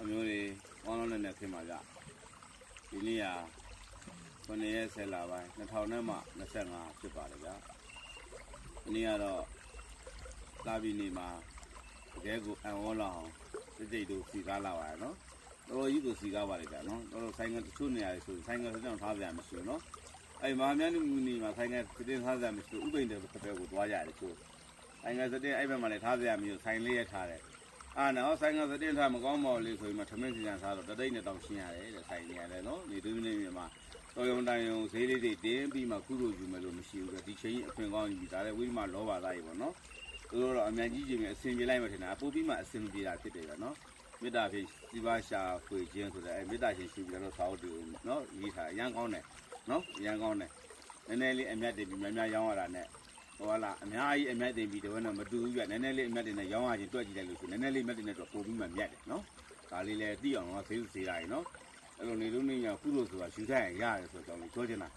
အမျိုးတွေပေါင်းလုံးနဲ့ဖြစ်မှာကြဒီနေ့ဟာ9ရက်10လပိုင်း2000နဲ့မှ25ဖြစ်ပါတယ်ဗျာဒီနေ့ကတော့လာပြီးနေမှာတကယ်ကိုအံဝေါ်လောင်တိတ်တို့စီကားလာပါရနော်တော်ကြီးကိုစီကားပါတယ်ဗျာနော်တော်ဆိုင်ကတချို့နေရာတွေဆိုဆိုင်ကစတဲ့ထားပြမရှိဘူးနော်အဲ့မာမြန်နေမှာဆိုင်ကစတဲ့ထားပြမရှိဘူးဥပိန်တဲ့တစ်ဖက်ကိုသွားရတယ်ချို့ဆိုင်ကစတဲ့အဲ့ဘက်မှာလည်းထားပြမရှိဘူးဆိုင်လေးရထားတယ်အာနော်ဆိုင်ကစတဲ့ထားမကောင်းပါဘူးလေဆိုပြီးမှထမင်းစီစံစားတော့တတိတ်နဲ့တောင်ရှင်းရတယ်တဲ့ဆိုင်နေရတယ်နော်ဒီတွင်းနေမှာတော်ရုံတိုင်ရုံဈေးလေးတွေတင်းပြီးမှကုလို့ယူမယ်လို့မရှိဘူးပဲဒီချိန်အခွင့်ကောင်းယူဒါလည်းဝိမှလောပါသားကြီးပေါ့နော်သူတို့တော့အမြန်ကြီးကြီးမြအစင်ပြေလိုက်မှထင်တာပို့ပြီးမှအစင်ပြေတာဖြစ်တယ်ဗျနော်မေတ္တာဖြင့်စီပါရှာဖွေခြင်းဆိုတဲ့အဲမေတ္တာရှင်ရှိပြီးတော့သာဝတ္တူနော်ရေးထားအရန်ကောင်းတယ်နော်အရန်ကောင်းတယ်နည်းနည်းလေးအမြတ်တင်ပြီးများများရောင်းရတာနဲ့ဟောလားအများကြီးအမြတ်တင်ပြီးတဝက်နဲ့မတူဘူးပြနည်းနည်းလေးအမြတ်တင်နဲ့ရောင်းရချင်းတွက်ကြည့်လိုက်လို့ဆိုနည်းနည်းလေးအမြတ်တင်နဲ့တော့ပို့ပြီးမှမြတ်တယ်နော်ဒါလေးလည်းသိအောင်တော့ဈေးတာကြီးနော်အဲ့လိုနေလို့နေရကုလို့ဆိုတာယူထားရင်ရတယ်ဆိုတော့ကြောင်းလေးပြောချင်တာ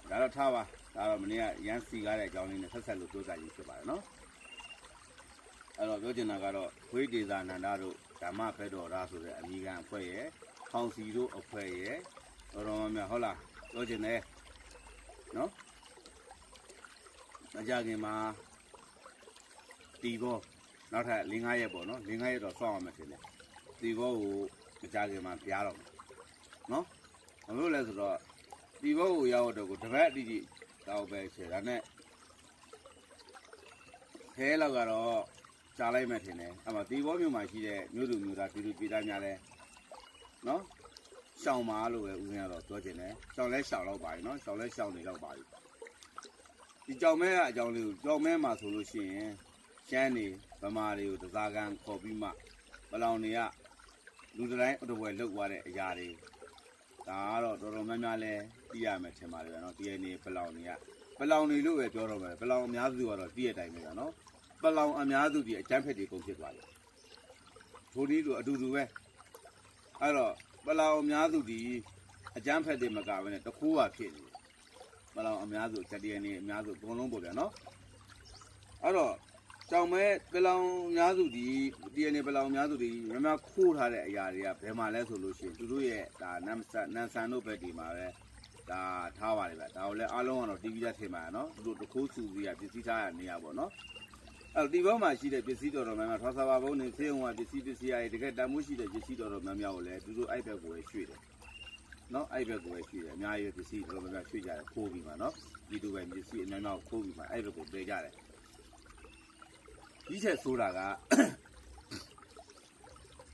ဒါတော့ထားပါဒါတော့မနေ့ကရန်စီကားတဲ့အကြောင်းလေးနဲ့ဆက်ဆက်လို့ပြောကြရည်ဖြစ်ပါတယ်နော်အဲ့တော့ပြောချင်တာကတော့ဝိဒေသာနန္ဒတို့ဓမ္မဖက်တော်ရာဆိုတဲ့အမိခံအဖွဲ့ရဲ့ခေါင်စီတို့အဖွဲ့ရဲ့တော်တော်များများဟုတ်လားပြောချင်တယ်နော်မကြခင်မှာတီဘောနောက်ထပ်4-5ရက်ပေါ့နော်4-5ရက်တော့စောင့်ရမယ်ထင်တယ်တီဘောကိုမကြခင်မှာပြားတော့နော်ဘာလို့လဲဆိုတော့ဒီဘုတ်ကိုရောက်တော့ကိုတပတ်အတိတိတော့ပဲရှယ်ဒါနဲ့ခဲလောက်ကတော့ကြားလိုက်မှထင်တယ်အဲ့မှာဒီဘောမြို့မှာရှိတဲ့မြို့သူမြို့သားပြည်သူပြည်သားများလဲနော်ရှောင်းပါလို့ပဲဦးဇင်းကတော့ပြောချင်တယ်ရှောင်းလဲရှောင်းတော့ပါပြီနော်ရှောင်းလဲရှောင်းနေတော့ပါပြီဒီကြောင်မဲကအကြောင်းလေးကိုကြောင်မဲမှာဆိုလို့ရှိရင်ရှမ်းနေဗမာတွေကိုတစားကန်ခေါ်ပြီးမှပလောင်တွေကလူတိုင်းအတော်ပွဲလောက်သွားတဲ့အရာတွေဒါကတော့တော်တော်များများလဲသိရမယ်ထင်ပါတယ်ဗျာနော်ဒီနေ့ပလောင်တွေကပလောင်တွေလို့ပဲပြောတော့မယ်ပလောင်အများစုကတော့သိရတဲ့အတိုင်းပဲဗျာနော်ပလောင်အများစုဒီအကျန်းဖက်တွေကုန်ဖြစ်သွားတယ်ထိုဒီလိုအတူတူပဲအဲ့တော့ပလောင်အများစုဒီအကျန်းဖက်တွေမကဘဲနဲ့တခိုးပါဖြစ်နေပလောင်အများစုချက်တရနေအများစုအကုန်လုံးပေါ့ဗျာနော်အဲ့တော့ကြောင်မဲပလောင်အများစုဒီDNA ပလောင်အများစုဒီမမခိုးထားတဲ့အရာတွေကဘယ်မှာလဲဆိုလို့ရှိရင်သူတို့ရဲ့ဒါနန်ဆန်တို့ဘက်ဒီမှာပဲဒါထားပါတယ်ဗျဒါကိုလည်းအားလုံးကတော့ TV တက်ထင်ပါရနော်သူတို့တခိုးစုပြီးပစ္စည်းထားရနေရပေါ့နော်အဲ့ဒီဘက်မှာရှိတဲ့ပစ္စည်းတော်တော်များများထွားစာပါဘုံနေဆေးရုံကပစ္စည်းရတကယ်တန်မိုးရှိတဲ့ပစ္စည်းတော်တော်များများကိုလည်းသူတို့အဲ့ဘက်ကိုပဲရွှေ့တယ်နော်အဲ့ဘက်ကိုပဲရွှေ့တယ်အများကြီးပစ္စည်းတော်တော်များများရွှေ့ကြတယ်ခိုးပြီးမှနော်ဒီလိုပဲပစ္စည်းအများများခိုးပြီးမှအဲ့ဘက်ကိုပေးကြတယ်ဒီချက်ဆိုတာကဒါ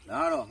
ကတော့